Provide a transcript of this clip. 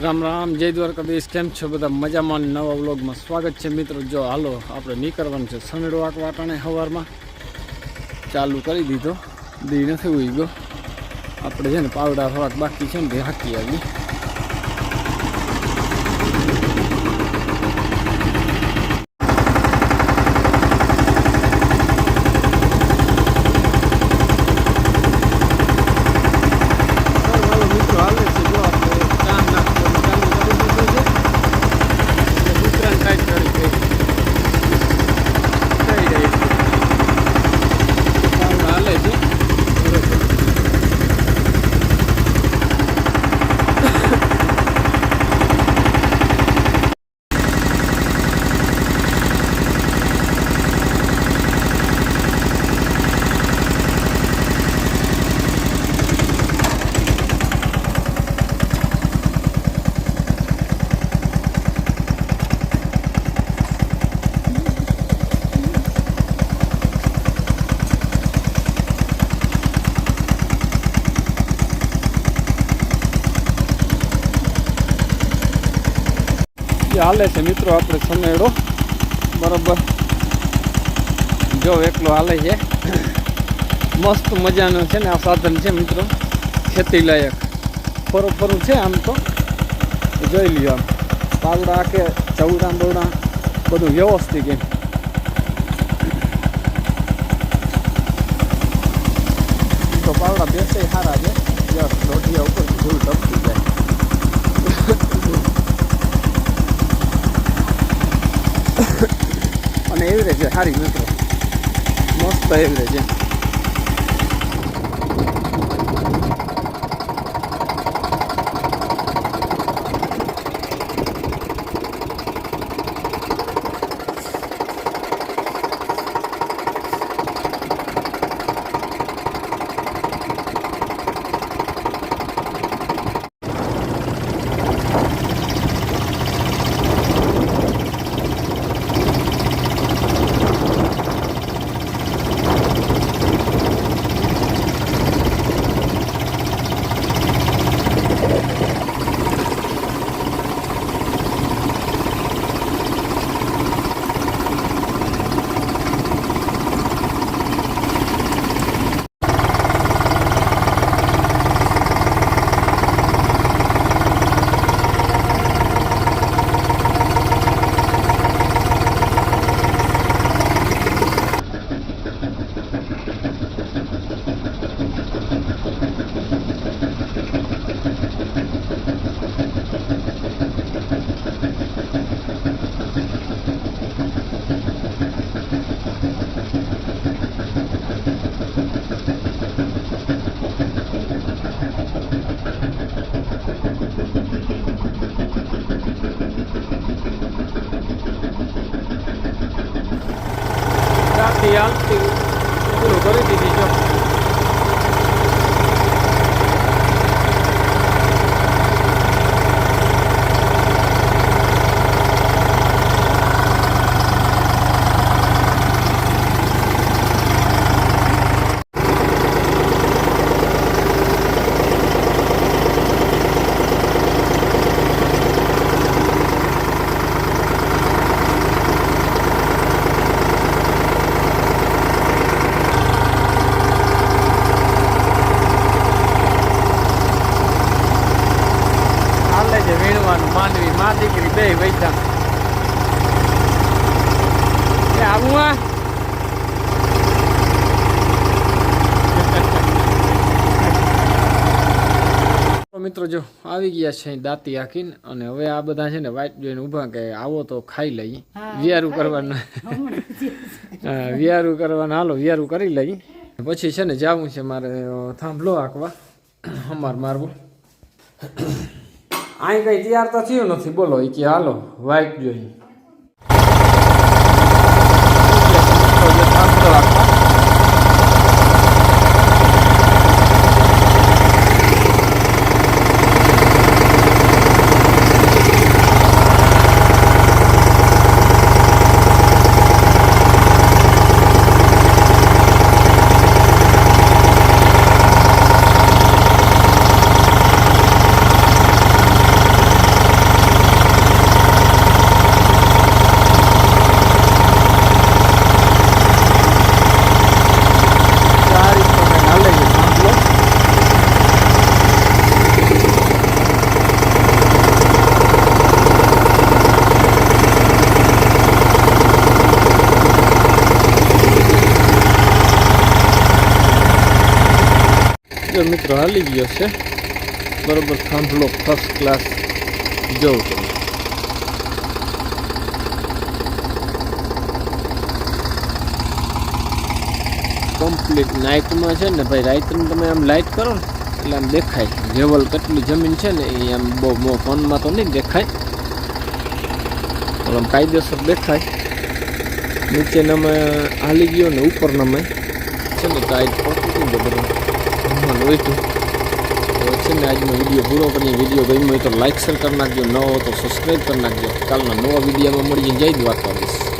રામ રામ, જય દ્વારકાધીશ. કેમ છો બધા? મજામાં. નવા વ્લોગમાં સ્વાગત છે મિત્રો. જો હાલો આપણે નીકળવાનું છે સનેડો વાટાણે. સવારમાં ચાલુ કરી દીધો, દી નથી ઉઈ ગયો. આપણે છે ને પાવડા થોડાક બાકી છે ને તે હાકી આવી. હાલે છે મિત્રો આપણે સનેડો બરોબર. જો એકલો હાલે છે. મસ્ત મજાનું છે ને આ સાધન છે મિત્રો, ખેતી લાયક ફરું છે. આમ તો જોઈ લ્યો, આમ પાવડા કે ચવડા બવડા બધું વ્યવસ્થિત એમ. તો પાવડા બેસે સારા છે. રોટિયા ઉપર ધૂળ ટપકી જાય. અને એવરેજ છે સારી મિત્રો, મસ્ત એવરેજ છે. હાલતી પૂરું કરી દીધી. જો માંડવી માં દીકરી બે વૈતા આવું. મિત્રો જો આવી ગયા છે દાંતી હાકીને, અને હવે આ બધા છે ને વાઈટ જોઈને ઊભા કે આવો તો ખાઈ લઈ. વિયારું કરવાનું, વિયારું કરવાનું. હાલો વિયારું કરી લઈ, પછી છે ને જવું છે મારે થાંભલો હાંકવા, અમાર મારવું. અહીં કઈ તૈયાર તો થયું નથી, બોલો એ કે હાલો વાઈટ જોઈ. જો મિત્રો હાલી ગયો છે બરોબર. થાંભલો ફર્સ્ટ ક્લાસ જોઉં તમે. કમ્પ્લીટ નાઇટમાં છે ને ભાઈ, રાઈટમાં તમે આમ લાઇટ કરો ને એટલે આમ દેખાય લેવલ કેટલી જમીન છે ને એ આમ બહુ ફોનમાં તો નહીં દેખાય, પણ આમ કાયદેસર દેખાય. નીચેનામાં હાલી ગયો ને ઉપરનામાં છે ને ટાઈટ પડતું હતું બધું હોય હતું. તો છે ને આજનો વિડીયો પૂરો કરીએ. વિડીયો ગમ્યો હોય તો લાઇક શેર કરી નાખજો, ન હોય તો સબસ્ક્રાઈબ કરી નાખજો. કાલના નવા વિડીયોમાં મળીએ. જય દ્વારકાધીશ.